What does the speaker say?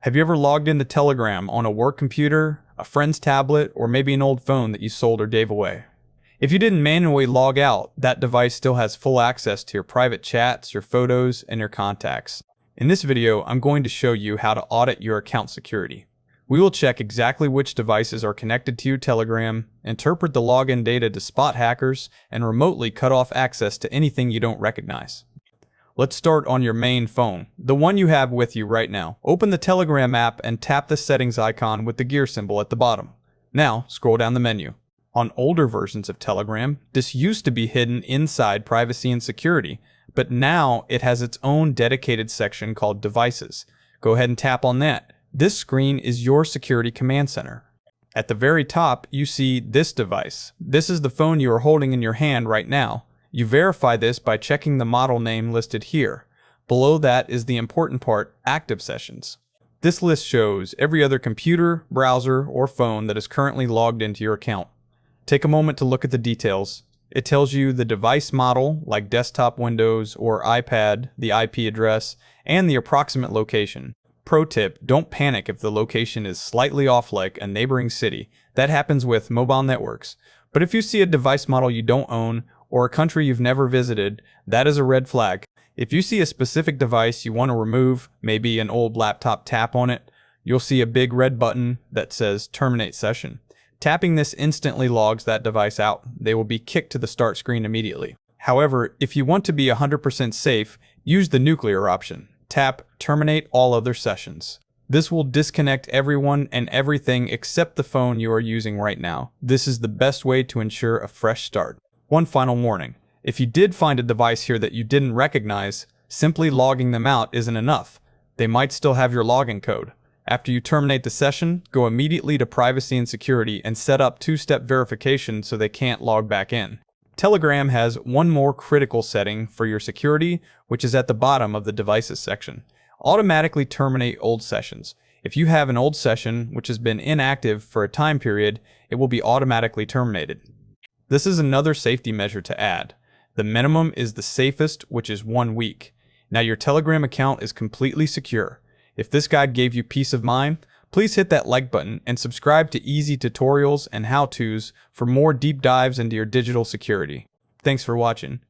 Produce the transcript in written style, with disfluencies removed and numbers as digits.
Have you ever logged into Telegram on a work computer, a friend's tablet, or maybe an old phone that you sold or gave away? If you didn't manually log out, that device still has full access to your private chats, your photos, and your contacts. In this video, I'm going to show you how to audit your account security. We will check exactly which devices are connected to your Telegram, interpret the login data to spot hackers, and remotely cut off access to anything you don't recognize. Let's start on your main phone, the one you have with you right now. Open the Telegram app and tap the settings icon with the gear symbol at the bottom. Now, scroll down the menu. On older versions of Telegram, this used to be hidden inside Privacy and Security, but now it has its own dedicated section called Devices. Go ahead and tap on that. This screen is your security command center. At the very top, you see this device. This is the phone you are holding in your hand right now. You verify this by checking the model name listed here. Below that is the important part, active sessions. This list shows every other computer, browser, or phone that is currently logged into your account. Take a moment to look at the details. It tells you the device model, like desktop Windows or iPad, the IP address, and the approximate location. Pro tip, don't panic if the location is slightly off like a neighboring city. That happens with mobile networks. But if you see a device model you don't own, or a country you've never visited, that is a red flag. If you see a specific device you want to remove, maybe an old laptop, tap on it, you'll see a big red button that says Terminate Session. Tapping this instantly logs that device out. They will be kicked to the start screen immediately. However, if you want to be 100% safe, use the nuclear option. Tap Terminate All Other Sessions. This will disconnect everyone and everything except the phone you are using right now. This is the best way to ensure a fresh start. One final warning. If you did find a device here that you didn't recognize, simply logging them out isn't enough. They might still have your login code. After you terminate the session, go immediately to Privacy and Security and set up two-step verification so they can't log back in. Telegram has one more critical setting for your security, which is at the bottom of the Devices section. Automatically terminate old sessions. If you have an old session which has been inactive for a time period, it will be automatically terminated. This is another safety measure to add. The minimum is the safest, which is 1 week. Now your Telegram account is completely secure. If this guide gave you peace of mind, please hit that like button and subscribe to easy tutorials and how-tos for more deep dives into your digital security. Thanks for watching.